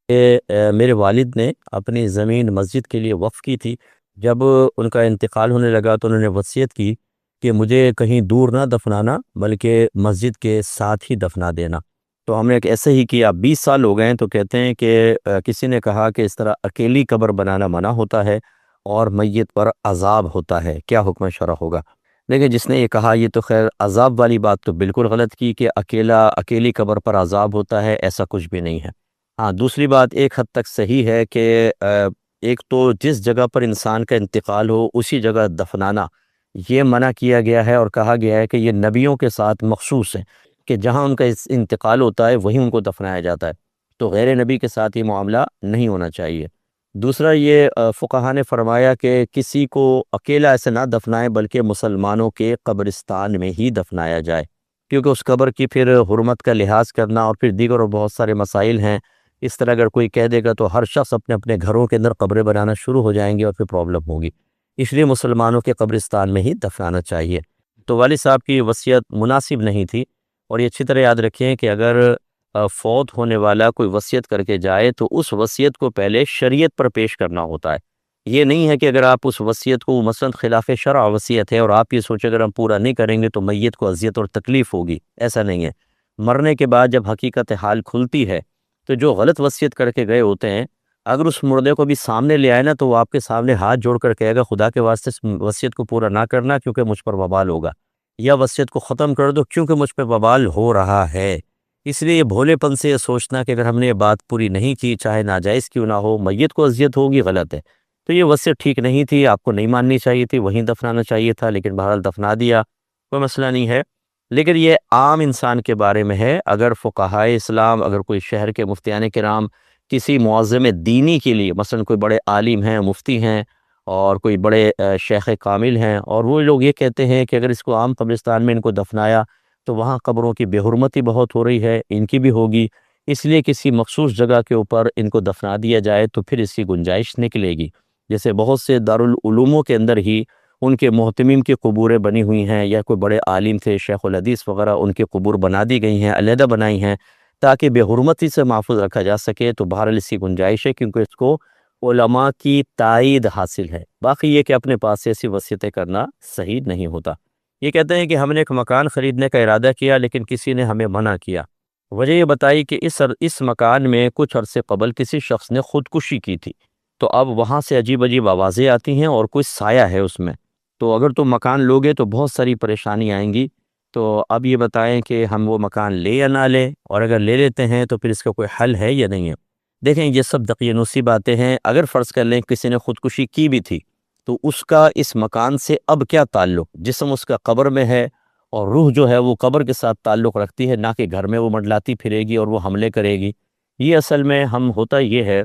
کہ میرے والد نے اپنی زمین مسجد کے لیے وقف کی تھی۔ جب ان کا انتقال ہونے لگا تو انہوں نے وصیت کی کہ مجھے کہیں دور نہ دفنانا بلکہ مسجد کے ساتھ ہی دفنا دینا۔ تو ہم نے ایک ایسے ہی کیا۔ 20 سال ہو گئے ہیں تو کہتے ہیں کہ کسی نے کہا کہ اس طرح اکیلی قبر بنانا منع ہوتا ہے اور میت پر عذاب ہوتا ہے، کیا حکم شرع ہوگا؟ دیکھیں، جس نے یہ کہا یہ تو خیر عذاب والی بات تو بالکل غلط کی کہ اکیلی قبر پر عذاب ہوتا ہے، ایسا کچھ بھی نہیں ہے۔ ہاں، دوسری بات ایک حد تک صحیح ہے کہ ایک تو جس جگہ پر انسان کا انتقال ہو اسی جگہ دفنانا یہ منع کیا گیا ہے، اور کہا گیا ہے کہ یہ نبیوں کے ساتھ مخصوص ہے کہ جہاں ان کا انتقال ہوتا ہے وہیں ان کو دفنایا جاتا ہے، تو غیر نبی کے ساتھ یہ معاملہ نہیں ہونا چاہیے۔ دوسرا یہ فقہا نے فرمایا کہ کسی کو اکیلا ایسے نہ دفنائیں بلکہ مسلمانوں کے قبرستان میں ہی دفنایا جائے، کیونکہ اس قبر کی پھر حرمت کا لحاظ کرنا اور پھر دیگر اور بہت سارے مسائل ہیں۔ اس طرح اگر کوئی کہہ دے گا تو ہر شخص اپنے اپنے گھروں کے اندر قبریں بنانا شروع ہو جائیں گے اور پھر پرابلم ہوگی، اس لیے مسلمانوں کے قبرستان میں ہی دفنانا چاہیے۔ تو والد صاحب کی وصیت مناسب نہیں تھی، اور یہ اچھی طرح یاد رکھیں کہ اگر فوت ہونے والا کوئی وصیت کر کے جائے تو اس وصیت کو پہلے شریعت پر پیش کرنا ہوتا ہے۔ یہ نہیں ہے کہ اگر آپ اس وصیت کو مثلا خلاف شرع وصیت ہے اور آپ یہ سوچیں اگر ہم پورا نہیں کریں گے تو میت کو اذیت اور تکلیف ہوگی، ایسا نہیں ہے۔ مرنے کے بعد جب حقیقت حال کھلتی ہے تو جو غلط وصیت کر کے گئے ہوتے ہیں، اگر اس مردے کو بھی سامنے لے آئے نا تو وہ آپ کے سامنے ہاتھ جوڑ کر کہے گا خدا کے واسطے اس وصیت کو پورا نہ کرنا کیونکہ مجھ پر وبال ہوگا، یا وصیت کو ختم کر دو کیونکہ مجھ پہ وبال ہو رہا ہے۔ اس لیے یہ بھولے پن سے یہ سوچنا کہ اگر ہم نے یہ بات پوری نہیں کی چاہے ناجائز کیوں نہ ہو میت کو اذیت ہوگی، غلط ہے۔ تو یہ وصیت ٹھیک نہیں تھی، آپ کو نہیں ماننی چاہیے تھی، وہیں دفنانا چاہیے تھا، لیکن بہرحال دفنا دیا، کوئی مسئلہ نہیں ہے۔ لیکن یہ عام انسان کے بارے میں ہے۔ اگر فقہائے اسلام، اگر کوئی شہر کے مفتیان کرام کسی معظم دینی کے لیے، مثلا کوئی بڑے عالم ہیں، مفتی ہیں، اور کوئی بڑے شیخ کامل ہیں، اور وہ لوگ یہ کہتے ہیں کہ اگر اس کو عام قبرستان میں ان کو دفنایا تو وہاں قبروں کی بے حرمتی بہت ہو رہی ہے، ان کی بھی ہوگی، اس لیے کسی مخصوص جگہ کے اوپر ان کو دفنا دیا جائے تو پھر اس کی گنجائش نکلے گی۔ جیسے بہت سے دارالعلوموں کے اندر ہی ان کے محتمین کی قبوریں بنی ہوئی ہیں، یا کوئی بڑے عالم تھے شیخ الحدیث وغیرہ، ان کی قبور بنا دی گئی ہیں، علیحدہ بنائی ہیں تاکہ بے حرمتی سے محفوظ رکھا جا سکے۔ تو بہرحال اس کی گنجائش ہے کیونکہ اس کو علماء کی تائید حاصل ہے۔ باقی یہ کہ اپنے پاس سے ایسی وصیتیں کرنا صحیح نہیں ہوتا۔ یہ کہتے ہیں کہ ہم نے ایک مکان خریدنے کا ارادہ کیا لیکن کسی نے ہمیں منع کیا۔ وجہ یہ بتائی کہ اس مکان میں کچھ عرصے قبل کسی شخص نے خودکشی کی تھی، تو اب وہاں سے عجیب عجیب آوازیں آتی ہیں اور کوئی سایہ ہے اس میں، تو اگر تم مکان لوگے تو بہت ساری پریشانی آئیں گی۔ تو اب یہ بتائیں کہ ہم وہ مکان لیں یا نہ لیں، اور اگر لے لیتے ہیں تو پھر اس کا کوئی حل ہے یا نہیں ہے؟ دیکھیں، یہ سب دقیانوسی باتیں ہیں۔ اگر فرض کر لیں کسی نے خودکشی کی بھی تھی تو اس کا اس مکان سے اب کیا تعلق؟ جسم اس کا قبر میں ہے اور روح جو ہے وہ قبر کے ساتھ تعلق رکھتی ہے، نہ کہ گھر میں وہ منڈلاتی پھرے گی اور وہ حملے کرے گی۔ یہ اصل میں ہوتا یہ ہے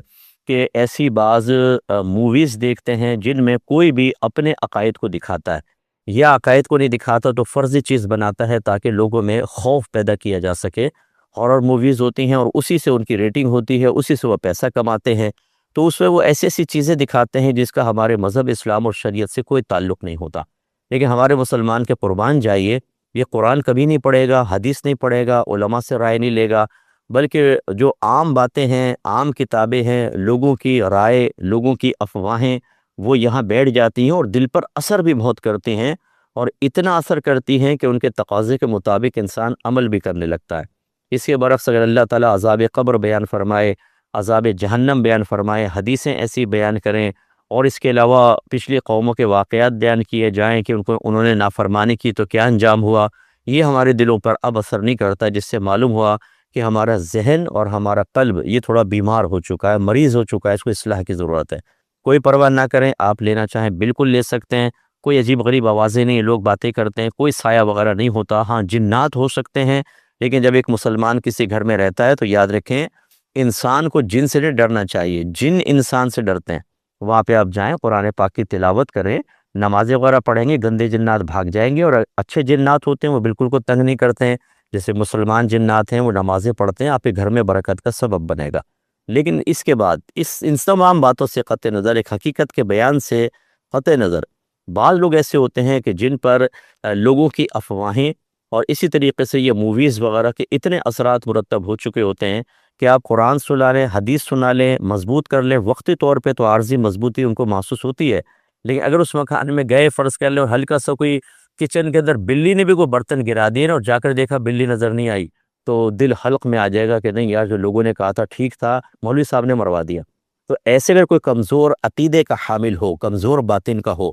کہ ایسی بعض موویز دیکھتے ہیں جن میں کوئی بھی اپنے عقائد کو دکھاتا ہے، یا عقائد کو نہیں دکھاتا تو فرضی چیز بناتا ہے تاکہ لوگوں میں خوف پیدا کیا جا سکے۔ ہارر موویز ہوتی ہیں اور اسی سے ان کی ریٹنگ ہوتی ہے، اسی سے وہ پیسہ کماتے ہیں، تو اس میں وہ ایسی ایسی چیزیں دکھاتے ہیں جس کا ہمارے مذہب اسلام اور شریعت سے کوئی تعلق نہیں ہوتا۔ لیکن ہمارے مسلمان کے قربان جائیے، یہ قرآن کبھی نہیں پڑھے گا، حدیث نہیں پڑھے گا، علماء سے رائے نہیں لے گا، بلکہ جو عام باتیں ہیں، عام کتابیں ہیں، لوگوں کی رائے، لوگوں کی افواہیں، وہ یہاں بیٹھ جاتی ہیں اور دل پر اثر بھی بہت کرتی ہیں، اور اتنا اثر کرتی ہیں کہ ان کے تقاضے کے مطابق انسان عمل بھی کرنے لگتا ہے۔ اس کے برعکس اگر اللہ تعالیٰ عذاب قبر بیان فرمائے، عذاب جہنم بیان فرمائے، حدیثیں ایسی بیان کریں، اور اس کے علاوہ پچھلی قوموں کے واقعات بیان کیے جائیں کہ انہوں نے نافرمانی کی تو کیا انجام ہوا، یہ ہمارے دلوں پر اب اثر نہیں کرتا، جس سے معلوم ہوا کہ ہمارا ذہن اور ہمارا قلب یہ تھوڑا بیمار ہو چکا ہے، مریض ہو چکا ہے، اس کو اصلاح کی ضرورت ہے۔ کوئی پرواہ نہ کریں، آپ لینا چاہیں بالکل لے سکتے ہیں، کوئی عجیب غریب آوازیں نہیں، لوگ باتیں کرتے ہیں، کوئی سایہ وغیرہ نہیں ہوتا۔ ہاں، جنات ہو سکتے ہیں، لیکن جب ایک مسلمان کسی گھر میں رہتا ہے تو یاد رکھیں انسان کو جن سے نہیں ڈرنا چاہیے، جن انسان سے ڈرتے ہیں وہاں پہ آپ جائیں، قرآن پاک کی تلاوت کریں، نمازیں وغیرہ پڑھیں گے، گندے جنات بھاگ جائیں گے، اور اچھے جنات ہوتے ہیں وہ بالکل کو تنگ نہیں کرتے ہیں، جیسے مسلمان جنات ہیں وہ نمازیں پڑھتے ہیں، آپ کے گھر میں برکت کا سبب بنے گا۔ لیکن اس کے بعد ان تمام باتوں سے قطع نظر، ایک حقیقت کے بیان سے قطع نظر، بعض لوگ ایسے ہوتے ہیں کہ جن پر لوگوں کی افواہیں اور اسی طریقے سے یہ موویز وغیرہ کے اتنے اثرات مرتب ہو چکے ہوتے ہیں کہ آپ قرآن سنا لیں، حدیث سنا لیں، مضبوط کر لیں، وقتی طور پہ تو عارضی مضبوطی ان کو محسوس ہوتی ہے، لیکن اگر اس مکان میں گئے فرض کر لیں اور ہلکا سا کوئی کچن کے اندر بلی نے بھی کوئی برتن گرا دیے نا اور جا کر دیکھا بلی نظر نہیں آئی، تو دل حلق میں آ جائے گا کہ نہیں یار جو لوگوں نے کہا تھا ٹھیک تھا، مولوی صاحب نے مروا دیا۔ تو ایسے اگر کوئی کمزور عقیدے کا حامل ہو، کمزور باطن کا ہو،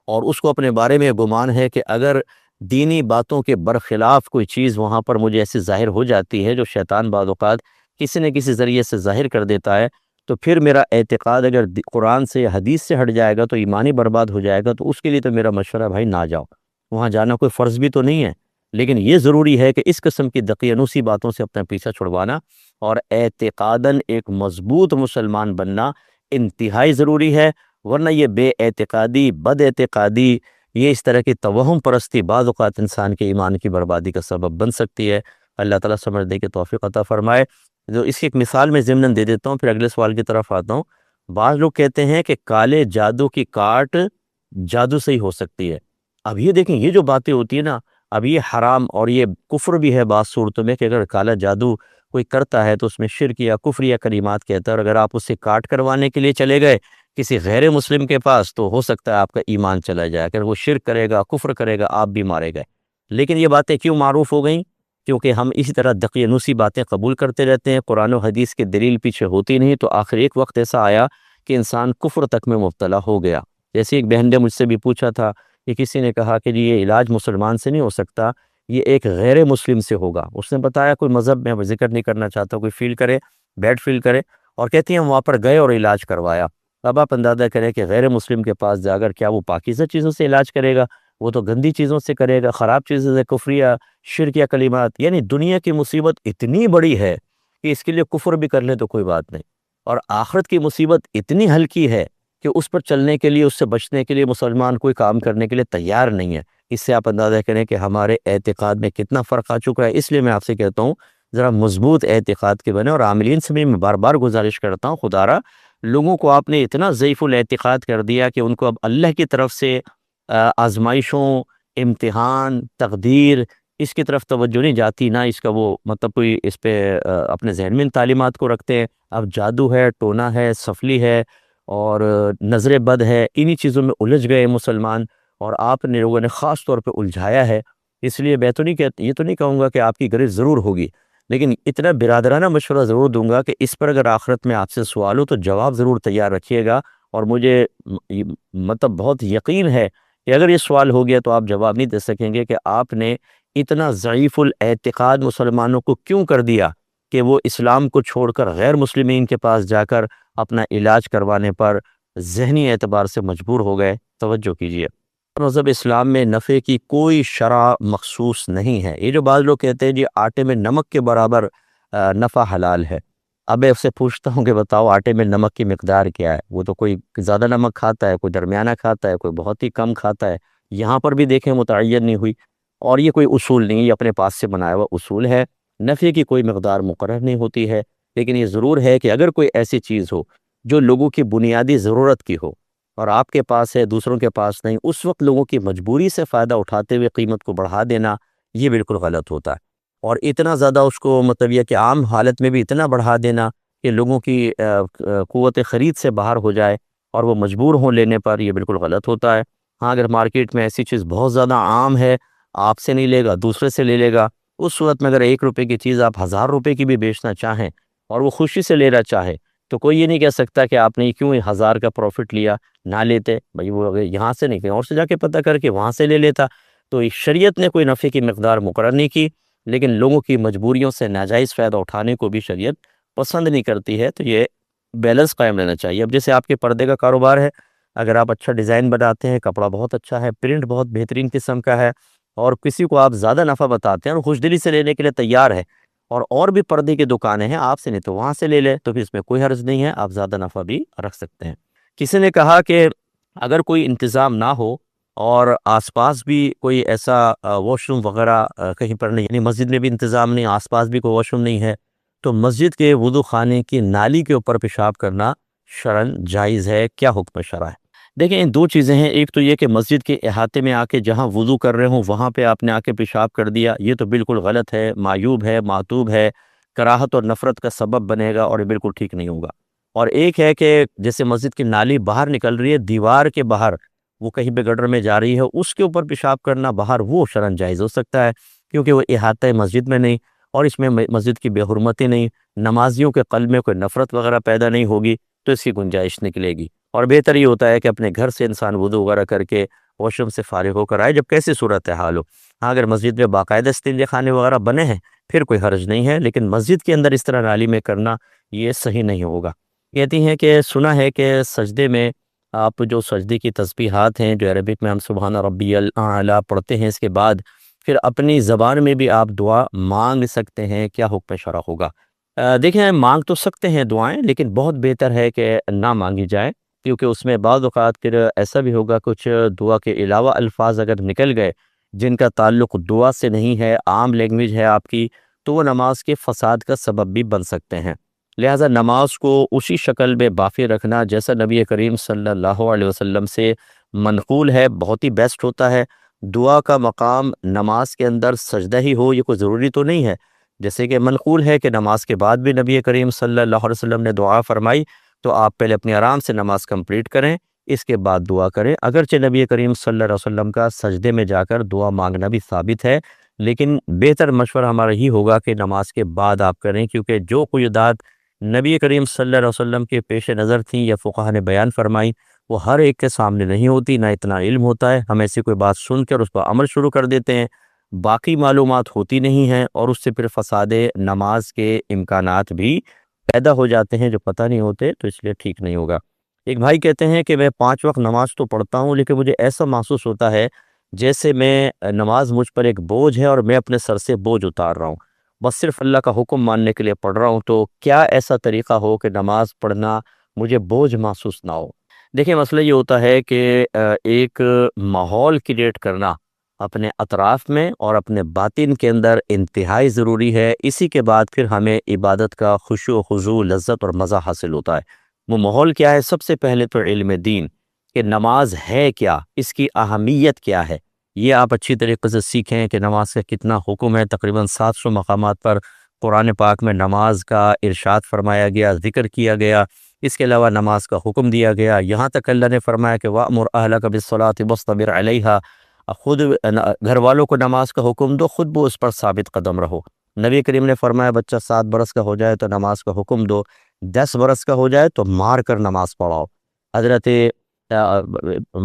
اور اس کو اپنے بارے میں گمان ہے کہ اگر دینی باتوں کے برخلاف کوئی چیز وہاں پر مجھے ایسی ظاہر ہو جاتی ہے جو شیطان بعض اوقات کسی نہ کسی ذریعے سے ظاہر کر دیتا ہے، تو پھر میرا اعتقاد اگر قرآن سے یا حدیث سے ہٹ جائے گا تو ایمانی برباد ہو جائے گا، تو اس کے لیے تو میرا مشورہ ہے بھائی نہ جاؤ، وہاں جانا کوئی فرض بھی تو نہیں ہے، لیکن یہ ضروری ہے کہ اس قسم کی دقیانوسی باتوں سے اپنا پیچھا چھڑوانا اور اعتقاداً ایک مضبوط مسلمان بننا انتہائی ضروری ہے، ورنہ یہ بے اعتقادی، بد اعتقادی، یہ اس طرح کی توہم پرستی بعض اوقات انسان کے ایمان کی بربادی کا سبب بن سکتی ہے۔ اللہ تعالیٰ سمجھنے کی توفیق عطا فرمائے۔ جو اس کی ایک مثال میں ضمناً دے دیتا ہوں، پھر اگلے سوال کی طرف آتا ہوں۔ بعض لوگ کہتے ہیں کہ کالے جادو کی کاٹ جادو سے ہی ہو سکتی ہے۔ اب یہ دیکھیں، یہ جو باتیں ہوتی ہیں نا، اب یہ حرام اور یہ کفر بھی ہے بعض صورتوں میں، کہ اگر کالا جادو کوئی کرتا ہے تو اس میں شرک یا کفر یا کلمات کہتا ہے، اور اگر آپ اسے کاٹ کروانے کے لیے چلے گئے کسی غیر مسلم کے پاس تو ہو سکتا ہے آپ کا ایمان چلا جائے، اگر وہ شرک کرے گا، کفر کرے گا، آپ بھی مارے گئے۔ لیکن یہ باتیں کیوں معروف ہو گئیں؟ کیونکہ ہم اسی طرح دقیانوسی باتیں قبول کرتے رہتے ہیں، قرآن و حدیث کی دلیل پیچھے ہوتی نہیں، تو آخر ایک وقت ایسا آیا کہ انسان کفر تک میں مبتلا ہو گیا۔ جیسے ایک بہن نے مجھ سے بھی پوچھا تھا کہ کسی نے کہا کہ جی یہ علاج مسلمان سے نہیں ہو سکتا، یہ ایک غیر مسلم سے ہوگا۔ اس نے بتایا، کوئی مذہب میں ذکر نہیں کرنا چاہتا، کوئی فیل کرے، بیڈ فیل کرے، اور کہتی ہیں ہم وہاں پر گئے اور علاج کروایا۔ اب آپ اندازہ کریں کہ غیر مسلم کے پاس جا کر کیا وہ پاکیزہ چیزوں سے علاج کرے گا؟ وہ تو گندی چیزوں سے کرے گا، خراب چیزوں سے، کفریہ، شرک یا کلمات۔ یعنی دنیا کی مصیبت اتنی بڑی ہے کہ اس کے لیے کفر بھی کر لیں تو کوئی بات نہیں، اور آخرت کی مصیبت اتنی ہلکی ہے کہ اس پر چلنے کے لیے، اس سے بچنے کے لیے مسلمان کوئی کام کرنے کے لیے تیار نہیں ہے۔ اس سے آپ اندازہ کریں کہ ہمارے اعتقاد میں کتنا فرق آ چکا ہے۔ اس لیے میں آپ سے کہتا ہوں ذرا مضبوط اعتقاد کے بنے، اور عاملین سے بھی میں بار بار گزارش کرتا ہوں، خدا را لوگوں کو آپ نے اتنا ضعیف الاعتقاد کر دیا کہ ان کو اب اللہ کی طرف سے آزمائشوں، امتحان، تقدیر، اس کی طرف توجہ نہیں جاتی، نہ اس کا وہ مطلب کوئی اس پہ اپنے ذہن میں ان تعلیمات کو رکھتے ہیں۔ اب جادو ہے، ٹونا ہے، سفلی ہے، اور نظر بد ہے، انہی چیزوں میں الجھ گئے مسلمان، اور آپ نے لوگوں نے خاص طور پہ الجھایا ہے۔ اس لیے میں تو نہیں یہ تو نہیں کہوں گا کہ آپ کی غرض ضرور ہوگی، لیکن اتنا برادرانہ مشورہ ضرور دوں گا کہ اس پر اگر آخرت میں آپ سے سوال ہو تو جواب ضرور تیار رکھیے گا، اور مجھے مطلب بہت یقین ہے کہ اگر یہ سوال ہو گیا تو آپ جواب نہیں دے سکیں گے کہ آپ نے اتنا ضعیف الاعتقاد مسلمانوں کو کیوں کر دیا کہ وہ اسلام کو چھوڑ کر غیر مسلمین کے پاس جا کر اپنا علاج کروانے پر ذہنی اعتبار سے مجبور ہو گئے۔ توجہ کیجیے، مذہب اسلام میں نفع کی کوئی شرح مخصوص نہیں ہے۔ یہ جو بعض لوگ کہتے ہیں جی آٹے میں نمک کے برابر نفع حلال ہے، اب میں اس سے پوچھتا ہوں کہ بتاؤ آٹے میں نمک کی مقدار کیا ہے؟ وہ تو کوئی زیادہ نمک کھاتا ہے، کوئی درمیانہ کھاتا ہے، کوئی بہت ہی کم کھاتا ہے۔ یہاں پر بھی دیکھیں متعین نہیں ہوئی، اور یہ کوئی اصول نہیں، یہ اپنے پاس سے بنایا ہوا اصول ہے۔ نفع کی کوئی مقدار مقرر نہیں ہوتی ہے، لیکن یہ ضرور ہے کہ اگر کوئی ایسی چیز ہو جو لوگوں کی بنیادی ضرورت کی ہو اور آپ کے پاس ہے، دوسروں کے پاس نہیں، اس وقت لوگوں کی مجبوری سے فائدہ اٹھاتے ہوئے قیمت کو بڑھا دینا، یہ بالکل غلط ہوتا ہے۔ اور اتنا زیادہ اس کو مطلب یہ کہ عام حالت میں بھی اتنا بڑھا دینا کہ لوگوں کی قوت خرید سے باہر ہو جائے اور وہ مجبور ہوں لینے پر، یہ بالکل غلط ہوتا ہے۔ ہاں اگر مارکیٹ میں ایسی چیز بہت زیادہ عام ہے، آپ سے نہیں لے گا، دوسرے سے لے لے گا، اس صورت میں اگر 1 روپے کی چیز آپ 1000 روپے کی بھی بیچنا چاہیں اور وہ خوشی سے لینا چاہے تو کوئی یہ نہیں کہہ سکتا کہ آپ نے کیوں 1000 کا پروفٹ لیا، نہ لیتے بھائی، وہ اگر یہاں سے نہیں، کہیں اور سے جا کے پتہ کر کے وہاں سے لے لیتا۔ تو شریعت نے کوئی نفع کی مقدار مقرر نہیں کی، لیکن لوگوں کی مجبوریوں سے ناجائز فائدہ اٹھانے کو بھی شریعت پسند نہیں کرتی ہے، تو یہ بیلنس قائم رہنا چاہیے۔ اب جیسے آپ کے پردے کا کاروبار ہے، اگر آپ اچھا ڈیزائن بناتے ہیں، کپڑا بہت اچھا ہے، پرنٹ بہت بہترین قسم کا ہے، اور کسی کو آپ زیادہ نفع بتاتے ہیں اور خوش دلی سے لینے کے لیے تیار ہے، اور بھی پردے کی دکانیں ہیں آپ سے نہیں تو وہاں سے لے لے، تو پھر اس میں کوئی حرج نہیں ہے، آپ زیادہ نفع بھی رکھ سکتے ہیں۔ کسی نے کہا کہ اگر کوئی انتظام نہ ہو اور آس پاس بھی کوئی ایسا واش روم وغیرہ کہیں پر نہیں، یعنی مسجد میں بھی انتظام نہیں، آس پاس بھی کوئی واش روم نہیں ہے، تو مسجد کے وضو خانے کی نالی کے اوپر پیشاب کرنا شرعاً جائز ہے؟ کیا حکم شرع ہے؟ دیکھیں، دو چیزیں ہیں، ایک تو یہ کہ مسجد کے احاطے میں آ کے جہاں وضو کر رہے ہوں وہاں پہ آپ نے آ کے پیشاب کر دیا، یہ تو بالکل غلط ہے، معیوب ہے، معتوب ہے، کراہت اور نفرت کا سبب بنے گا، اور یہ بالکل ٹھیک نہیں ہوگا۔ اور ایک ہے کہ جیسے مسجد کی نالی باہر نکل رہی ہے، دیوار کے باہر وہ کہیں پہ گٹر میں جا رہی ہے، اس کے اوپر پیشاب کرنا باہر وہ شرعاً جائز ہو سکتا ہے، کیونکہ وہ احاطہ مسجد میں نہیں، اور اس میں مسجد کی بے حرمتی نہیں، نمازیوں کے قلب میں کوئی نفرت وغیرہ پیدا نہیں ہوگی، تو اس کی گنجائش نکلے گی۔ اور بہتر یہ ہوتا ہے کہ اپنے گھر سے انسان وضو وغیرہ کر کے واش روم سے فارغ ہو کر آئے، جب کیسی صورتحال ہو۔ ہاں، اگر مسجد میں باقاعدہ استنجے خانے وغیرہ بنے ہیں پھر کوئی حرج نہیں ہے، لیکن مسجد کے اندر اس طرح نالی میں کرنا یہ صحیح نہیں ہوگا۔ کہتی ہیں کہ سنا ہے کہ سجدے میں آپ جو سجدے کی تسبیحات ہیں جو عربک میں ہم سبحان ربی الاعلیٰ پڑھتے ہیں، اس کے بعد پھر اپنی زبان میں بھی آپ دعا مانگ سکتے ہیں، کیا حکم شرع ہوگا؟ دیکھیں، مانگ تو سکتے ہیں دعائیں، لیکن بہت بہتر ہے کہ نہ مانگی جائے، کیونکہ اس میں بعض اوقات پھر ایسا بھی ہوگا کچھ دعا کے علاوہ الفاظ اگر نکل گئے جن کا تعلق دعا سے نہیں ہے، عام لینگویج ہے آپ کی، تو وہ نماز کے فساد کا سبب بھی بن سکتے ہیں۔ لہٰذا نماز کو اسی شکل میں باقی رکھنا جیسا نبی کریم صلی اللہ علیہ وسلم سے منقول ہے، بہت ہی بیسٹ ہوتا ہے۔ دعا کا مقام نماز کے اندر سجدہ ہی ہو، یہ کوئی ضروری تو نہیں ہے، جیسے کہ منقول ہے کہ نماز کے بعد بھی نبی کریم صلی اللہ علیہ وسلم نے دعا فرمائی، تو آپ پہلے اپنی آرام سے نماز کمپلیٹ کریں، اس کے بعد دعا کریں۔ اگرچہ نبی کریم صلی اللہ علیہ وسلم کا سجدے میں جا کر دعا مانگنا بھی ثابت ہے، لیکن بہتر مشورہ ہمارا ہی ہوگا کہ نماز کے بعد آپ کریں، کیونکہ جو قیودات نبی کریم صلی اللہ علیہ وسلم کے پیش نظر تھیں یا فقہا نے بیان فرمائی، وہ ہر ایک کے سامنے نہیں ہوتی، نہ اتنا علم ہوتا ہے، ہم ایسی کوئی بات سن کر اس پر عمل شروع کر دیتے ہیں، باقی معلومات ہوتی نہیں ہیں، اور اس سے پھر فساد نماز کے امکانات بھی پیدا ہو جاتے ہیں جو پتہ نہیں ہوتے، تو اس لیے ٹھیک نہیں ہوگا۔ ایک بھائی کہتے ہیں کہ میں 5 وقت نماز تو پڑھتا ہوں، لیکن مجھے ایسا محسوس ہوتا ہے جیسے نماز مجھ پر ایک بوجھ ہے اور میں اپنے سر سے بوجھ اتار رہا ہوں، بس صرف اللہ کا حکم ماننے کے لیے پڑھ رہا ہوں، تو کیا ایسا طریقہ ہو کہ نماز پڑھنا مجھے بوجھ محسوس نہ ہو؟ دیکھیں، مسئلہ یہ ہوتا ہے کہ ایک ماحول کریٹ کرنا اپنے اطراف میں اور اپنے باطن کے اندر انتہائی ضروری ہے، اسی کے بعد پھر ہمیں عبادت کا خشوع و خضوع، لذت اور مزہ حاصل ہوتا ہے۔ وہ ماحول کیا ہے؟ سب سے پہلے تو علم دین، کہ نماز ہے کیا، اس کی اہمیت کیا ہے، یہ آپ اچھی طریقے سے سیکھیں کہ نماز کا کتنا حکم ہے۔ تقریباً 700 مقامات پر قرآن پاک میں نماز کا ارشاد فرمایا گیا، ذکر کیا گیا، اس کے علاوہ نماز کا حکم دیا گیا، یہاں تک اللہ نے فرمایا کہ وَأْمُرْ أَهْلَكَ بِالصَّلَاةِ وَاصْطَبِرْ عَلَيْهَا، خود گھر والوں کو نماز کا حکم دو، خود بھی اس پر ثابت قدم رہو۔ نبی کریم نے فرمایا بچہ 7 برس کا ہو جائے تو نماز کا حکم دو، 10 برس کا ہو جائے تو مار کر نماز پڑھاؤ۔ حضرت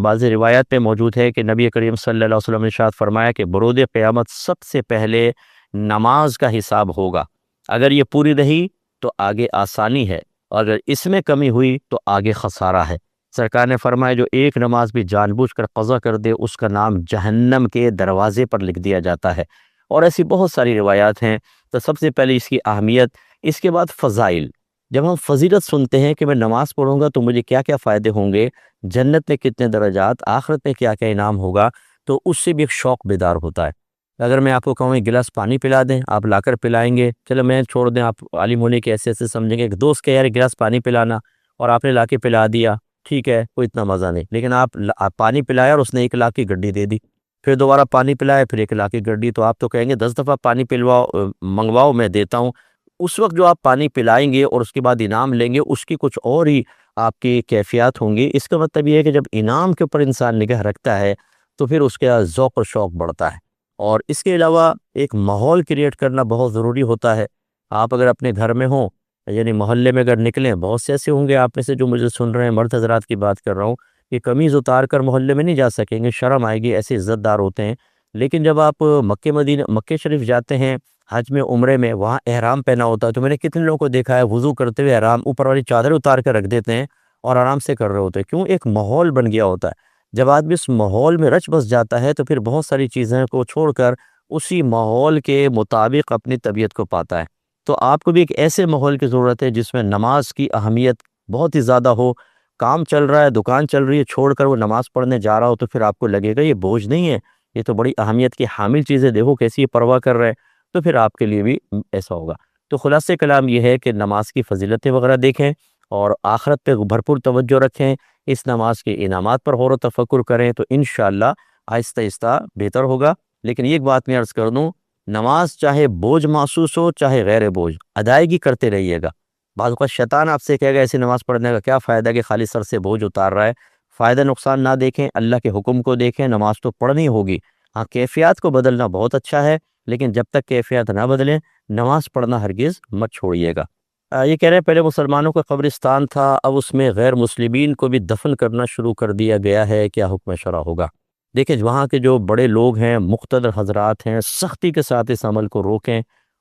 بعض روایات میں موجود ہے کہ نبی کریم صلی اللہ علیہ وسلم نے ارشاد فرمایا کہ برود قیامت سب سے پہلے نماز کا حساب ہوگا، اگر یہ پوری رہی تو آگے آسانی ہے، اور اگر اس میں کمی ہوئی تو آگے خسارہ ہے۔ سرکار نے فرمایا جو ایک نماز بھی جان بوجھ کر قضا کر دے، اس کا نام جہنم کے دروازے پر لکھ دیا جاتا ہے، اور ایسی بہت ساری روایات ہیں۔ تو سب سے پہلے اس کی اہمیت، اس کے بعد فضائل۔ جب ہم فضیلت سنتے ہیں کہ میں نماز پڑھوں گا تو مجھے کیا کیا فائدے ہوں گے، جنت میں کتنے درجات، آخرت میں کیا کیا انعام ہوگا، تو اس سے بھی ایک شوق بیدار ہوتا ہے۔ اگر میں آپ کو کہوں ایک گلاس پانی پلا دیں، آپ لا کر پلائیں گے، چلو میں چھوڑ دیں، آپ عالم ہونے کے ایسے سمجھیں گے، ایک دوست کے یار ایک گلاس پانی پلانا، اور آپ نے لا کے پلا دیا، ٹھیک ہے، کوئی اتنا مزہ نہیں، لیکن آپ پانی پلایا اور اس نے 1 لاکھ کی گڈی دے دی، پھر دوبارہ پانی پلایا، پھر 1 لاکھ کی گڈی، تو آپ تو کہیں گے 10 دفعہ پانی پلواؤ، منگواؤ، میں دیتا ہوں۔ اس وقت جو آپ پانی پلائیں گے اور اس کے بعد انعام لیں گے، اس کی کچھ اور ہی آپ کی کیفیات ہوں گی۔ اس کا مطلب یہ ہے کہ جب انعام کے اوپر انسان نگاہ رکھتا ہے تو پھر اس کا ذوق و شوق بڑھتا ہے۔ اور اس کے علاوہ ایک ماحول کریٹ کرنا بہت ضروری ہوتا ہے۔ آپ اگر اپنے گھر میں ہوں، یعنی محلے میں اگر نکلیں، بہت سے ایسے ہوں گے آپ میں سے جو مجھے سن رہے ہیں، مرد حضرات کی بات کر رہا ہوں، کہ قمیض اتار کر محلے میں نہیں جا سکیں گے، شرم آئے گی، ایسے عزت دار ہوتے ہیں۔ لیکن جب آپ مکہ شریف جاتے ہیں، حج میں، عمرے میں، وہاں احرام پہنا ہوتا ہے، تو میں نے کتنے لوگوں کو دیکھا ہے وضو کرتے ہوئے احرام اوپر والی چادر اتار کر رکھ دیتے ہیں اور آرام سے کر رہے ہوتے ہیں۔ کیوں؟ ایک ماحول بن گیا ہوتا ہے۔ جب آدمی اس ماحول میں رچ بس جاتا ہے تو پھر بہت ساری چیزیں کو چھوڑ کر اسی ماحول کے مطابق اپنی طبیعت کو پاتا ہے۔ تو آپ کو بھی ایک ایسے ماحول کی ضرورت ہے جس میں نماز کی اہمیت بہت ہی زیادہ ہو۔ کام چل رہا ہے، دکان چل رہی ہے، چھوڑ کر وہ نماز پڑھنے جا رہا ہو تو پھر آپ کو لگے گا یہ بوجھ نہیں ہے، یہ تو بڑی اہمیت کی حامل چیزیں، دیکھو کیسی پرواہ کر رہے ہیں، تو پھر آپ کے لیے بھی ایسا ہوگا۔ تو خلاصہ کلام یہ ہے کہ نماز کی فضیلتیں وغیرہ دیکھیں اور آخرت پہ بھرپور توجہ رکھیں، اس نماز کے انعامات پر غور و تفکر کریں، تو انشاءاللہ آہستہ آہستہ بہتر ہوگا۔ لیکن ایک بات میں عرض کر دوں نماز چاہے بوجھ محسوس ہو چاہے غیر بوجھ، ادائیگی کرتے رہیے گا۔ بعض اوقات شیطان آپ سے کہے گا ایسی نماز پڑھنے کا کیا فائدہ کہ خالی سر سے بوجھ اتار رہا ہے۔ فائدہ نقصان نہ دیکھیں، اللہ کے حکم کو دیکھیں، نماز تو پڑھنی ہوگی۔ ہاں، کیفیات کو بدلنا بہت اچھا ہے، لیکن جب تک کیفیات نہ بدلیں نماز پڑھنا ہرگز مت چھوڑیے گا۔ یہ کہہ رہے ہیں پہلے مسلمانوں کا قبرستان تھا، اب اس میں غیر مسلمین کو بھی دفن کرنا شروع کر دیا گیا ہے، کیا حکم شرع ہوگا؟ دیکھیں وہاں کے جو بڑے لوگ ہیں، مقتدر حضرات ہیں، سختی کے ساتھ اس عمل کو روکیں،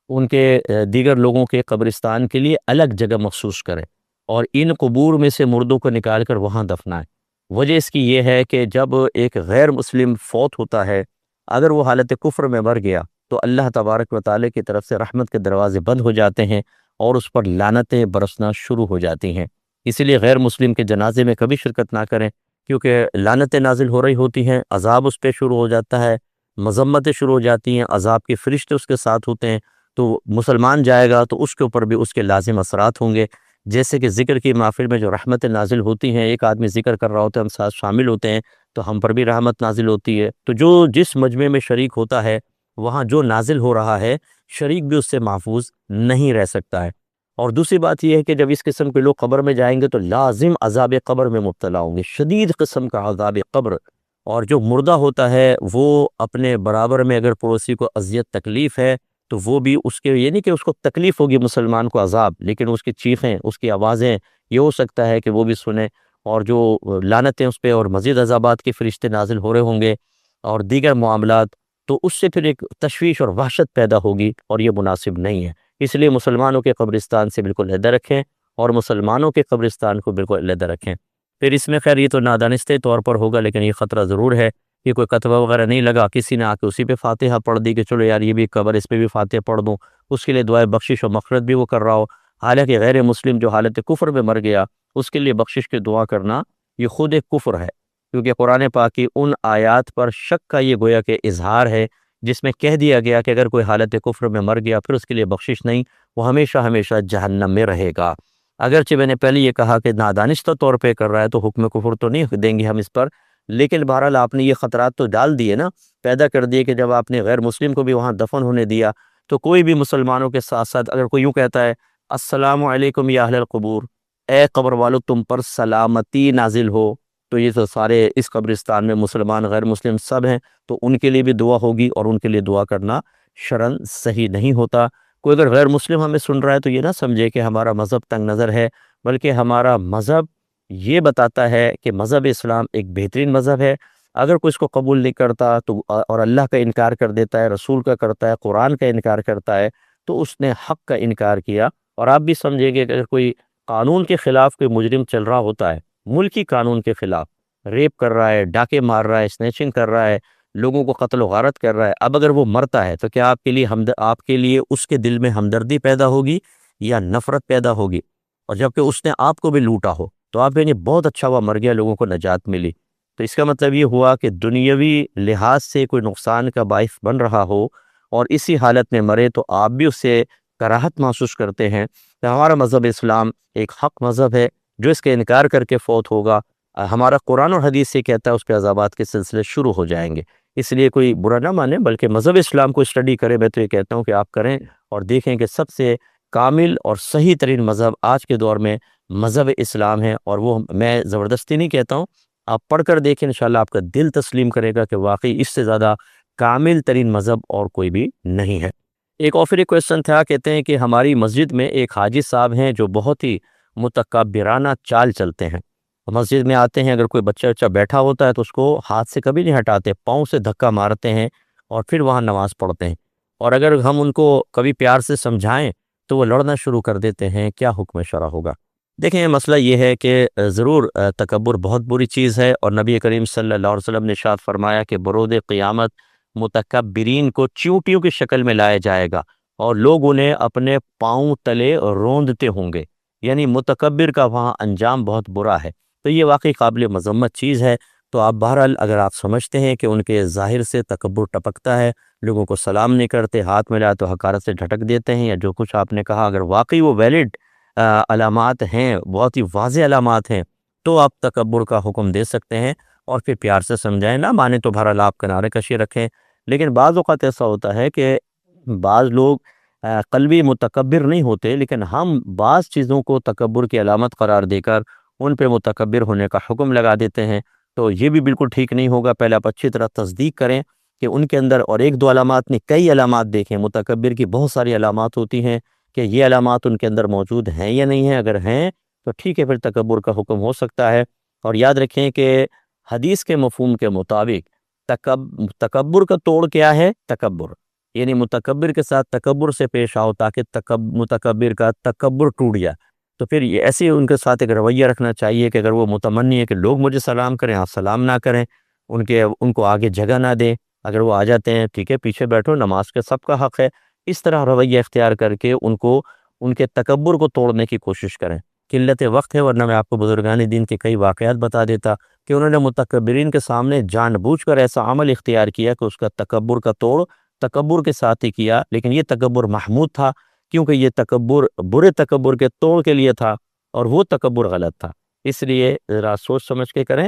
ان کے دیگر لوگوں کے قبرستان کے لیے الگ جگہ مخصوص کریں اور ان قبور میں سے مردوں کو نکال کر وہاں دفنائیں۔ وجہ اس کی یہ ہے کہ جب ایک غیر مسلم فوت ہوتا ہے، اگر وہ حالت کفر میں مر گیا تو اللہ تبارک و تعالیٰ کی طرف سے رحمت کے دروازے بند ہو جاتے ہیں اور اس پر لعنتیں برسنا شروع ہو جاتی ہیں۔ اسی لیے غیر مسلم کے جنازے میں کبھی شرکت نہ کریں، کیونکہ لعنتیں نازل ہو رہی ہوتی ہیں، عذاب اس پہ شروع ہو جاتا ہے، مذمتیں شروع ہو جاتی ہیں، عذاب کے فرشتے اس کے ساتھ ہوتے ہیں، تو مسلمان جائے گا تو اس کے اوپر بھی اس کے لازم اثرات ہوں گے۔ جیسے کہ ذکر کی محفل میں جو رحمتیں نازل ہوتی ہیں، ایک آدمی ذکر کر رہا ہوتا ہے، ہم ساتھ شامل ہوتے ہیں تو ہم پر بھی رحمت نازل ہوتی ہے۔ تو جو جس مجمع میں شریک ہوتا ہے وہاں جو نازل ہو رہا ہے، شریک بھی اس سے محفوظ نہیں رہ سکتا ہے۔ اور دوسری بات یہ ہے کہ جب اس قسم کے لوگ قبر میں جائیں گے تو لازم عذاب قبر میں مبتلا ہوں گے، شدید قسم کا عذاب قبر۔ اور جو مردہ ہوتا ہے وہ اپنے برابر میں اگر پڑوسی کو اذیت تکلیف ہے تو وہ بھی اس کے، یہ نہیں کہ اس کو تکلیف ہوگی مسلمان کو عذاب، لیکن اس کی چیخیں، اس کی آوازیں یہ ہو سکتا ہے کہ وہ بھی سنیں، اور جو لعنتیں اس پہ اور مزید عذابات کے فرشتے نازل ہو رہے ہوں گے اور دیگر معاملات، تو اس سے پھر ایک تشویش اور وحشت پیدا ہوگی اور یہ مناسب نہیں ہے۔ اس لیے مسلمانوں کے قبرستان سے بالکل علیحدہ رکھیں اور مسلمانوں کے قبرستان کو بالکل علیحدہ رکھیں۔ پھر اس میں خیر یہ تو نادانستہ طور پر ہوگا، لیکن یہ خطرہ ضرور ہے کہ کوئی کتبہ وغیرہ نہیں لگا، کسی نے آ کے اسی پہ فاتحہ پڑھ دی کہ چلو یار یہ بھی قبر، اس پہ بھی فاتحہ پڑھ دوں، اس کے لیے دعائے بخشش و مغفرت بھی وہ کر رہا ہو، حالانکہ غیر مسلم جو حالت کفر میں مر گیا اس کے لیے بخشش کی دعا کرنا یہ خود ایک کفر ہے، کیونکہ قرآن پاک کی ان آیات پر شک کا یہ گویا کہ اظہار ہے جس میں کہہ دیا گیا کہ اگر کوئی حالت کفر میں مر گیا پھر اس کے لیے بخشش نہیں، وہ ہمیشہ ہمیشہ جہنم میں رہے گا۔ اگرچہ میں نے پہلے یہ کہا کہ نادانستہ طور پہ کر رہا ہے تو حکم کفر تو نہیں دیں گے ہم اس پر، لیکن بہرحال آپ نے یہ خطرات تو ڈال دیے نا، پیدا کر دیے کہ جب آپ نے غیر مسلم کو بھی وہاں دفن ہونے دیا تو کوئی بھی مسلمانوں کے ساتھ ساتھ اگر کوئی یوں کہتا ہے السلام علیکم یا اہل القبور، اے قبر والو تم پر سلامتی نازل ہو، تو یہ تو سارے اس قبرستان میں مسلمان غیر مسلم سب ہیں، تو ان کے لیے بھی دعا ہوگی اور ان کے لیے دعا کرنا شرعاً صحیح نہیں ہوتا۔ کوئی اگر غیر مسلم ہمیں سن رہا ہے تو یہ نہ سمجھے کہ ہمارا مذہب تنگ نظر ہے، بلکہ ہمارا مذہب یہ بتاتا ہے کہ مذہب اسلام ایک بہترین مذہب ہے۔ اگر کوئی اس کو قبول نہیں کرتا تو اور اللہ کا انکار کر دیتا ہے، رسول کا کرتا ہے، قرآن کا انکار کرتا ہے، تو اس نے حق کا انکار کیا۔ اور آپ بھی سمجھیں گے کہ اگر کوئی قانون کے خلاف کوئی مجرم چل رہا ہوتا ہے، ملکی قانون کے خلاف ریپ کر رہا ہے، ڈاکے مار رہا ہے، اسنیچنگ کر رہا ہے، لوگوں کو قتل و غارت کر رہا ہے، اب اگر وہ مرتا ہے تو کیا آپ کے لیے اس کے دل میں ہمدردی پیدا ہوگی یا نفرت پیدا ہوگی؟ اور جبکہ اس نے آپ کو بھی لوٹا ہو تو آپ یعنی بہت اچھا ہوا مر گیا، لوگوں کو نجات ملی، تو اس کا مطلب یہ ہوا کہ دنیاوی لحاظ سے کوئی نقصان کا باعث بن رہا ہو اور اسی حالت میں مرے تو آپ بھی اس سے کراہت محسوس کرتے ہیں۔ تو ہمارا مذہب اسلام ایک حق مذہب ہے، جو اس کا انکار کر کے فوت ہوگا ہمارا قرآن اور حدیث سے کہتا ہے اس پہ عذابات کے سلسلے شروع ہو جائیں گے۔ اس لیے کوئی برا نہ مانے، بلکہ مذہب اسلام کو اسٹڈی کرے، میں تو یہ کہتا ہوں کہ آپ کریں اور دیکھیں کہ سب سے کامل اور صحیح ترین مذہب آج کے دور میں مذہب اسلام ہے، اور وہ میں زبردستی نہیں کہتا ہوں، آپ پڑھ کر دیکھیں، انشاءاللہ آپ کا دل تسلیم کرے گا کہ واقعی اس سے زیادہ کامل ترین مذہب اور کوئی بھی نہیں ہے۔ ایک اور پھر ایک کویسچن تھا، کہتے ہیں کہ ہماری مسجد میں ایک حاجی صاحب ہیں جو بہت ہی متکبرانہ چال چلتے ہیں، مسجد میں آتے ہیں، اگر کوئی بچہ بیٹھا ہوتا ہے تو اس کو ہاتھ سے کبھی نہیں ہٹاتے، پاؤں سے دھکا مارتے ہیں اور پھر وہاں نماز پڑھتے ہیں، اور اگر ہم ان کو کبھی پیار سے سمجھائیں تو وہ لڑنا شروع کر دیتے ہیں، کیا حکم شرع ہوگا؟ دیکھیں مسئلہ یہ ہے کہ ضرور تکبر بہت بری چیز ہے، اور نبی کریم صلی اللہ علیہ وسلم نے ارشاد فرمایا کہ برود قیامت متکبرین کو چیونٹیوں کی شکل میں لایا جائے گا اور لوگ انہیں اپنے پاؤں تلے روندتے ہوں گے، یعنی متکبر کا وہاں انجام بہت برا ہے، تو یہ واقعی قابل مذمت چیز ہے۔ تو آپ بہرحال اگر آپ سمجھتے ہیں کہ ان کے ظاہر سے تکبر ٹپکتا ہے، لوگوں کو سلام نہیں کرتے، ہاتھ ملا تو حقارت سے جھٹک دیتے ہیں، یا جو کچھ آپ نے کہا اگر واقعی وہ ویلڈ علامات ہیں، بہت ہی واضح علامات ہیں، تو آپ تکبر کا حکم دے سکتے ہیں اور پھر پیار سے سمجھائیں، نہ مانے تو بہرحال آپ کنارے کشی رکھیں۔ لیکن بعض اوقات ایسا ہوتا ہے کہ بعض لوگ قلبی متکبر نہیں ہوتے، لیکن ہم بعض چیزوں کو تکبر کی علامت قرار دے کر ان پہ متکبر ہونے کا حکم لگا دیتے ہیں، تو یہ بھی بالکل ٹھیک نہیں ہوگا۔ پہلے آپ اچھی طرح تصدیق کریں کہ ان کے اندر اور ایک دو علامات نہیں، کئی علامات دیکھیں۔ متکبر کی بہت ساری علامات ہوتی ہیں کہ یہ علامات ان کے اندر موجود ہیں یا نہیں ہیں، اگر ہیں تو ٹھیک ہے، پھر تکبر کا حکم ہو سکتا ہے۔ اور یاد رکھیں کہ حدیث کے مفہوم کے مطابق تکبر کا توڑ کیا ہے؟ تکبر، یعنی متکبر کے ساتھ تکبر سے پیش آؤ تاکہ متکبر کا تکبر ٹوٹ جائے۔ تو پھر یہ ایسے ان کے ساتھ ایک رویہ رکھنا چاہیے کہ اگر وہ متمنی ہے کہ لوگ مجھے سلام کریں، آپ سلام نہ کریں، ان کو آگے جگہ نہ دیں۔ اگر وہ آ جاتے ہیں ٹھیک ہے، پیچھے بیٹھو، نماز کا سب کا حق ہے۔ اس طرح رویہ اختیار کر کے ان کے تکبر کو توڑنے کی کوشش کریں۔ قلت وقت ہے، ورنہ میں آپ کو بزرگان دین کے کئی واقعات بتا دیتا کہ انہوں نے متکبرین کے سامنے جان بوجھ کر ایسا عمل اختیار کیا کہ اس کا تکبر کا توڑ تکبر کے ساتھ ہی کیا، لیکن یہ تکبر محمود تھا، کیونکہ یہ تکبر برے تکبر کے توڑ کے لیے تھا اور وہ تکبر غلط تھا۔ اس لیے ذرا سوچ سمجھ کے کریں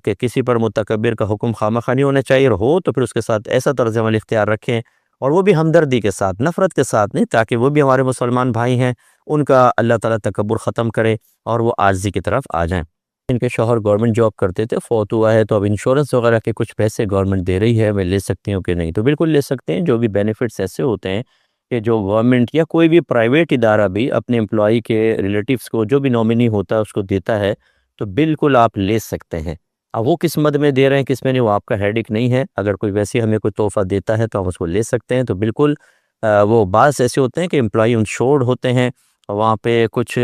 کہ کسی پر متکبر کا حکم خواہ نہیں ہونا چاہیے، اور ہو تو پھر اس کے ساتھ ایسا طرز عمل اختیار رکھیں، اور وہ بھی ہمدردی کے ساتھ، نفرت کے ساتھ نہیں، تاکہ وہ بھی ہمارے مسلمان بھائی ہیں، ان کا اللہ تعالیٰ تکبر ختم کرے اور وہ عاجزی کی طرف آ جائیں۔ ان کے شوہر گورنمنٹ جاب کرتے تھے، فوت ہوا ہے، تو اب انشورنس وغیرہ کے کچھ پیسے گورنمنٹ دے رہی ہے، میں لے سکتی ہوں کہ نہیں؟ تو بالکل لے سکتے ہیں۔ جو بھی بینیفٹس ایسے ہوتے ہیں کہ جو گورنمنٹ یا کوئی بھی پرائیویٹ ادارہ بھی اپنے امپلائی کے ریلیٹیوز کو، جو بھی نومنی ہوتا ہے اس کو دیتا ہے، تو بالکل آپ لے سکتے ہیں۔ اب وہ کس مد میں دے رہے ہیں، کس میں نہیں، وہ آپ کا ہیڈک نہیں ہے۔ اگر کوئی ویسے ہمیں کوئی تحفہ دیتا ہے تو ہم اس کو لے سکتے ہیں۔ تو بالکل وہ بعض ایسے ہوتے ہیں کہ امپلائی انشورڈ ہوتے ہیں، وہاں پہ کچھ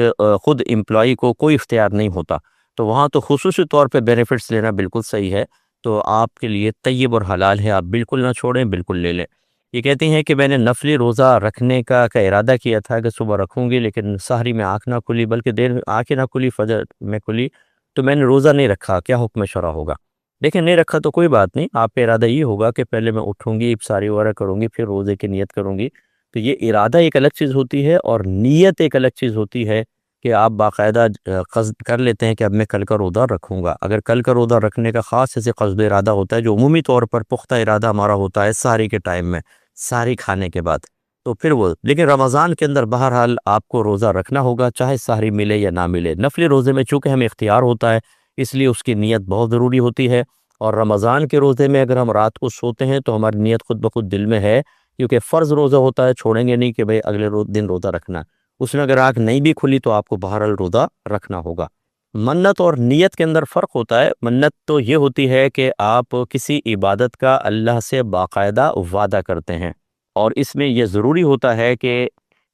خود امپلائی کو کوئی اختیار نہیں ہوتا، تو وہاں تو خصوصی طور پہ بینیفٹس لینا بالکل صحیح ہے۔ تو آپ کے لیے طیب اور حلال ہے، آپ بالکل نہ چھوڑیں، بالکل لے لیں۔ یہ کہتی ہیں کہ میں نے نفلی روزہ رکھنے کا ارادہ کیا تھا کہ صبح رکھوں گی، لیکن سحری میں آنکھ نہ کھلی، بلکہ دیر آنکھیں نہ کھلی، فجر میں کھلی، تو میں نے روزہ نہیں رکھا، کیا حکم شرع ہوگا؟ دیکھیں، نہیں رکھا تو کوئی بات نہیں، آپ کا ارادہ یہ ہوگا کہ پہلے میں اٹھوں گی، افطاری وغیرہ کروں گی، پھر روزے کی نیت کروں گی۔ تو یہ ارادہ ایک الگ چیز ہوتی ہے اور نیت ایک الگ چیز ہوتی ہے کہ آپ باقاعدہ قصد کر لیتے ہیں کہ اب میں کل کا روزہ رکھوں گا۔ اگر کل کا روزہ رکھنے کا خاص ایسے قصد ارادہ ہوتا ہے جو عمومی طور پر پختہ ارادہ ہمارا ہوتا ہے سحری کے ٹائم میں، سحری کھانے کے بعد، تو پھر وہ، لیکن رمضان کے اندر بہرحال آپ کو روزہ رکھنا ہوگا، چاہے سحری ملے یا نہ ملے۔ نفلی روزے میں چونکہ ہمیں اختیار ہوتا ہے، اس لیے اس کی نیت بہت ضروری ہوتی ہے، اور رمضان کے روزے میں اگر ہم رات کو سوتے ہیں تو ہماری نیت خود بخود دل میں ہے، کیونکہ فرض روزہ ہوتا ہے، چھوڑیں گے نہیں کہ بھئی اگلے دن روزہ رکھنا۔ اس میں اگر آنکھ نہیں بھی کھلی تو آپ کو بہرحال روزہ رکھنا ہوگا۔ منت اور نیت کے اندر فرق ہوتا ہے۔ منت تو یہ ہوتی ہے کہ آپ کسی عبادت کا اللہ سے باقاعدہ وعدہ کرتے ہیں، اور اس میں یہ ضروری ہوتا ہے کہ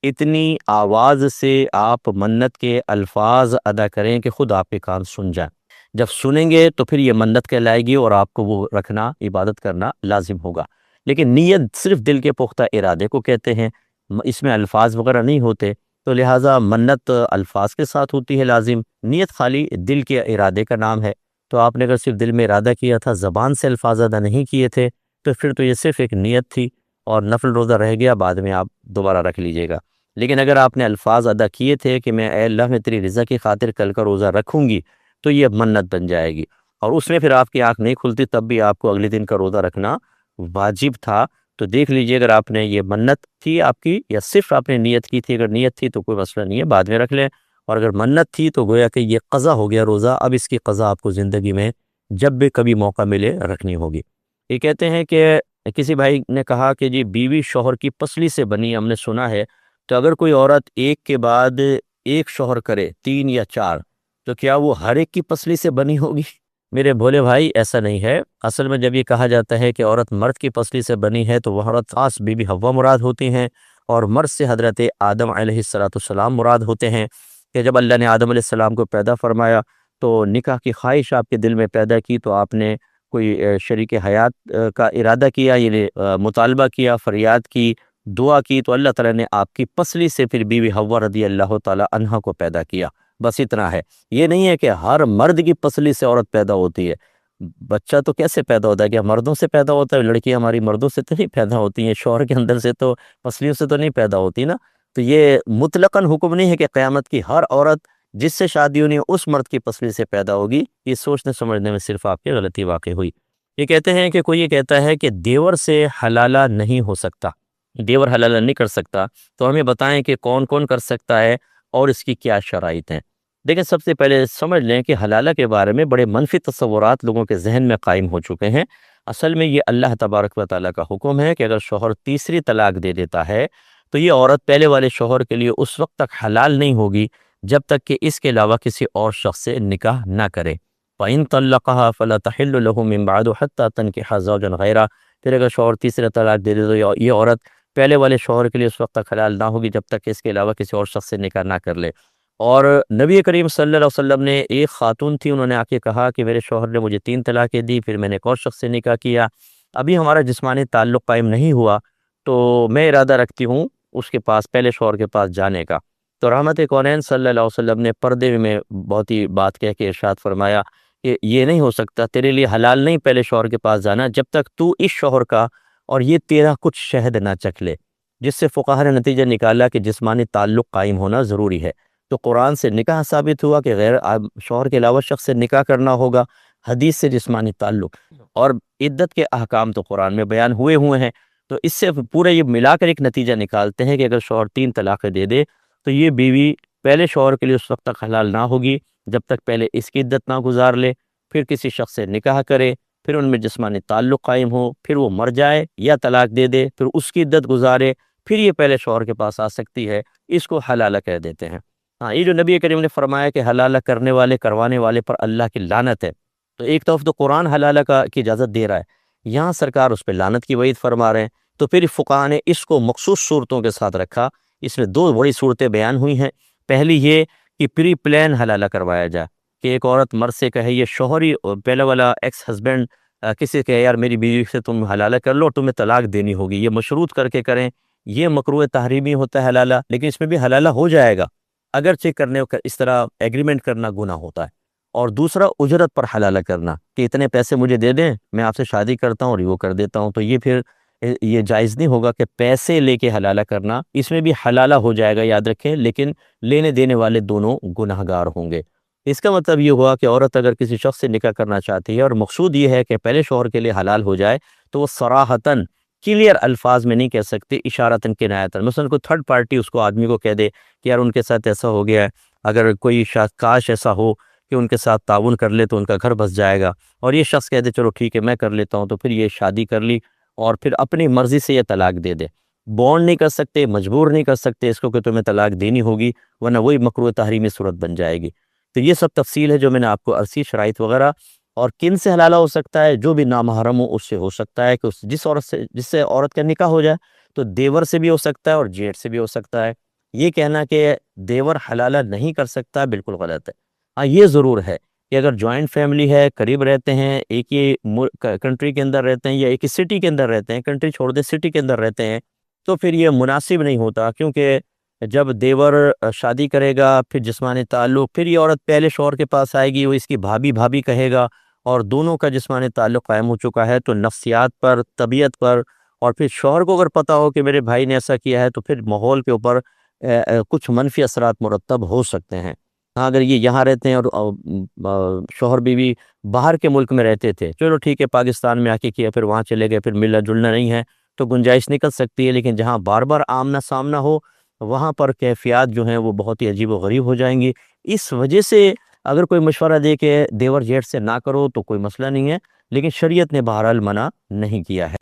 اتنی آواز سے آپ منت کے الفاظ ادا کریں کہ خود آپ کے کان سن جائیں۔ جب سنیں گے تو پھر یہ منت کہلائے گی اور آپ کو وہ رکھنا، عبادت کرنا لازم ہوگا۔ لیکن نیت صرف دل کے پختہ ارادے کو کہتے ہیں، اس میں الفاظ وغیرہ نہیں ہوتے، تو لہٰذا منت الفاظ کے ساتھ ہوتی ہے لازم، نیت خالی دل کے ارادے کا نام ہے۔ تو آپ نے اگر صرف دل میں ارادہ کیا تھا، زبان سے الفاظ ادا نہیں کیے تھے، تو پھر تو یہ صرف ایک نیت تھی اور نفل روزہ رہ گیا، بعد میں آپ دوبارہ رکھ لیجئے گا۔ لیکن اگر آپ نے الفاظ ادا کیے تھے کہ میں اے اللہ، میں تیری رضا کی خاطر کل کا روزہ رکھوں گی، تو یہ منت بن جائے گی، اور اس میں پھر آپ کی آنکھ نہیں کھلتی تب بھی آپ کو اگلے دن کا روزہ رکھنا واجب تھا۔ تو دیکھ لیجئے اگر آپ نے یہ منت تھی آپ کی یا صرف آپ نے نیت کی تھی۔ اگر نیت تھی تو کوئی مسئلہ نہیں ہے، بعد میں رکھ لیں، اور اگر منت تھی تو گویا کہ یہ قضا ہو گیا روزہ، اب اس کی قضا آپ کو زندگی میں جب بھی کبھی موقع ملے رکھنی ہوگی۔ یہ کہتے ہیں کہ کسی بھائی نے کہا کہ جی بیوی شوہر کی پسلی سے بنی، ہم نے سنا ہے، تو اگر کوئی عورت ایک کے بعد ایک شوہر کرے، 3 یا 4، تو کیا وہ ہر ایک کی پسلی سے بنی ہوگی؟ میرے بھولے بھائی، ایسا نہیں ہے۔ اصل میں جب یہ کہا جاتا ہے کہ عورت مرد کی پسلی سے بنی ہے تو وہ عورت خاص بی بی حوا مراد ہوتی ہیں، اور مرد سے حضرت آدم علیہ السلام مراد ہوتے ہیں، کہ جب اللہ نے آدم علیہ السلام کو پیدا فرمایا تو نکاح کی خواہش آپ کے دل میں پیدا کی، تو آپ نے کوئی شریک حیات کا ارادہ کیا، یعنی مطالبہ کیا، فریاد کی، دعا کی، تو اللہ تعالیٰ نے آپ کی پسلی سے پھر بی بی حوا رضی اللہ تعالیٰ عنہا کو پیدا کیا۔ بس اتنا ہے۔ یہ نہیں ہے کہ ہر مرد کی پسلی سے عورت پیدا ہوتی ہے۔ بچہ تو کیسے پیدا ہوتا ہے؟ کہ مردوں سے پیدا ہوتا ہے؟ لڑکی ہماری مردوں سے تو نہیں پیدا ہوتی ہیں، شوہر کے اندر سے تو، پسلیوں سے تو نہیں پیدا ہوتی نا۔ تو یہ مطلقاً حکم نہیں ہے کہ قیامت کی ہر عورت جس سے شادی ہونی اس مرد کی پسلی سے پیدا ہوگی۔ یہ سوچنے سمجھنے میں صرف آپ کی غلطی واقع ہوئی۔ یہ کہتے ہیں کہ کوئی یہ کہتا ہے کہ دیور سے حلالہ نہیں ہو سکتا، دیور حلالہ نہیں کر سکتا، تو ہمیں بتائیں کہ کون کون کر سکتا ہے اور اس کی کیا شرائط ہیں۔ دیکھیں، سب سے پہلے سمجھ لیں کہ حلالہ کے بارے میں بڑے منفی تصورات لوگوں کے ذہن میں قائم ہو چکے ہیں۔ اصل میں یہ اللہ تبارک و تعالیٰ کا حکم ہے کہ اگر شوہر تیسری طلاق دے دیتا ہے تو یہ عورت پہلے والے شوہر کے لیے اس وقت تک حلال نہیں ہوگی جب تک کہ اس کے علاوہ کسی اور شخص سے نکاح نہ کرے۔ فَإِن طَلَّقَهَا فَلَا تَحِلُّ لَهُ مِن بَعْدُ حَتَّى تَنكِحَ زَوْجًا غَيْرَهُ۔ پھر اگر شوہر تیسرا طلاق دے دے تو یہ عورت پہلے والے شوہر کے لیے اس وقت تک حلال نہ ہوگی جب تک کہ اس کے علاوہ کسی اور شخص سے نکاح نہ کر لے۔ اور نبی کریم صلی اللہ علیہ وسلم نے، ایک خاتون تھی، انہوں نے آ کے کہا کہ میرے شوہر نے مجھے 3 طلاقیں دی، پھر میں نے ایک اور شخص سے نکاح کیا، ابھی ہمارا جسمانی تعلق قائم نہیں ہوا، تو میں ارادہ رکھتی ہوں اس کے پاس، پہلے شوہر کے پاس جانے کا۔ تو رحمت کونین صلی اللہ علیہ وسلم نے پردے میں بہت ہی بات کہہ کے ارشاد فرمایا کہ یہ نہیں ہو سکتا، تیرے لیے حلال نہیں پہلے شوہر کے پاس جانا جب تک تو اس شوہر کا اور یہ تیرا کچھ شہد نہ چکھ لے، جس سے فقہا نے نتیجہ نکالا کہ جسمانی تعلق قائم ہونا ضروری ہے۔ تو قرآن سے نکاح ثابت ہوا کہ غیر شوہر کے علاوہ شخص سے نکاح کرنا ہوگا، حدیث سے جسمانی تعلق، اور عدت کے احکام تو قرآن میں بیان ہوئے ہیں۔ تو اس سے پورے یہ ملا کر ایک نتیجہ نکالتے ہیں کہ اگر شوہر 3 طلاقیں دے دے تو یہ بیوی پہلے شوہر کے لیے اس وقت تک حلال نہ ہوگی جب تک پہلے اس کی عدت نہ گزار لے، پھر کسی شخص سے نکاح کرے، پھر ان میں جسمانی تعلق قائم ہو، پھر وہ مر جائے یا طلاق دے دے، پھر اس کی عدت گزارے، پھر یہ پہلے شوہر کے پاس آ سکتی ہے۔ اس کو حلالہ کہہ دیتے ہیں۔ ہاں، یہ جو نبی کریم نے فرمایا کہ حلالہ کرنے والے، کروانے والے پر اللہ کی لعنت ہے، تو ایک طرف تو قرآن حلالہ کی اجازت دے رہا ہے، یہاں سرکار اس پہ لعنت کی وعید فرما رہے ہیں، تو پھر فقہا نے اس کو مخصوص صورتوں کے ساتھ رکھا۔ اس میں 2 بڑی صورتیں بیان ہوئی ہیں۔ پہلی یہ کہ پری پلان حلالہ کروایا جائے، کہ ایک عورت مرد سے کہے، یہ شوہر ہی پہلے والا ایکس ہسبینڈ کسی کہے یار میری بیوی سے تم حلالہ کر لو، تمہیں طلاق دینی ہوگی، یہ مشروط کر کے کریں، یہ مکروہ تحریمی ہوتا ہے حلالہ، لیکن اس میں بھی حلالہ ہو جائے گا اگرچہ کرنے اس طرح ایگریمنٹ کرنا گناہ ہوتا ہے۔ اور دوسرا اجرت پر حلالہ کرنا، کہ اتنے پیسے مجھے دے دیں، میں آپ سے شادی کرتا ہوں اور وہ کر دیتا ہوں، تو یہ پھر یہ جائز نہیں ہوگا کہ پیسے لے کے حلالہ کرنا، اس میں بھی حلالہ ہو جائے گا، یاد رکھیں، لیکن لینے دینے والے دونوں گناہ گار ہوں گے۔ اس کا مطلب یہ ہوا کہ عورت اگر کسی شخص سے نکاح کرنا چاہتی ہے اور مقصود یہ ہے کہ پہلے شوہر کے لیے حلال ہو جائے، تو وہ صراحتاً کلیئر الفاظ میں نہیں کہہ سکتے، اشارتاً کنایتاً، مثلا کوئی تھرڈ پارٹی اس کو آدمی کو کہہ دے کہ یار ان کے ساتھ ایسا ہو گیا ہے، اگر کوئی کاش ایسا ہو کہ ان کے ساتھ تعاون کر لے تو ان کا گھر بس جائے گا، اور یہ شخص کہہ دے چلو ٹھیک ہے میں کر لیتا ہوں، تو پھر یہ شادی کر لی اور پھر اپنی مرضی سے یہ طلاق دے دے، بونڈ نہیں کر سکتے، مجبور نہیں کر سکتے اس کو کہ تمہیں طلاق دینی ہوگی، ورنہ وہی مکروہ تحریمی صورت بن جائے گی۔ تو یہ سب تفصیل ہے جو میں نے آپ کو عرصی شرائط وغیرہ، اور کن سے حلالہ ہو سکتا ہے، جو بھی نامحرم ہو اس سے ہو سکتا ہے، کہ جس سے عورت کا نکاح ہو جائے، تو دیور سے بھی ہو سکتا ہے اور جیٹھ سے بھی ہو سکتا ہے۔ یہ کہنا کہ دیور حلالہ نہیں کر سکتا بالکل غلط ہے۔ ہاں، یہ ضرور ہے کہ اگر جوائنٹ فیملی ہے، قریب رہتے ہیں، ایک ہی کنٹری کے اندر رہتے ہیں یا ایک ہی سٹی کے اندر رہتے ہیں، کنٹری چھوڑ دے سٹی کے اندر رہتے ہیں، تو پھر یہ مناسب نہیں ہوتا، کیونکہ جب دیور شادی کرے گا، پھر جسمانی تعلق، پھر یہ عورت پہلے شوہر کے پاس آئے گی، وہ اس کی بھابھی بھابھی کہے گا، اور دونوں کا جسمانی تعلق قائم ہو چکا ہے، تو نفسیات پر، طبیعت پر، اور پھر شوہر کو اگر پتہ ہو کہ میرے بھائی نے ایسا کیا ہے، تو پھر ماحول کے اوپر کچھ منفی اثرات مرتب ہو سکتے ہیں۔ ہاں، اگر یہ یہاں رہتے ہیں اور شوہر بیوی باہر کے ملک میں رہتے تھے، چلو ٹھیک ہے پاکستان میں آ کے کیا، پھر وہاں چلے گئے، پھر ملنا جلنا نہیں ہے، تو گنجائش نکل سکتی ہے، لیکن جہاں بار بار آمنا سامنا ہو، وہاں پر کیفیات جو ہیں وہ بہت ہی عجیب و غریب ہو جائیں گی۔ اس وجہ سے اگر کوئی مشورہ دے کہ دیور جیٹھ سے نہ کرو تو کوئی مسئلہ نہیں ہے، لیکن شریعت نے بہرحال منع نہیں کیا ہے۔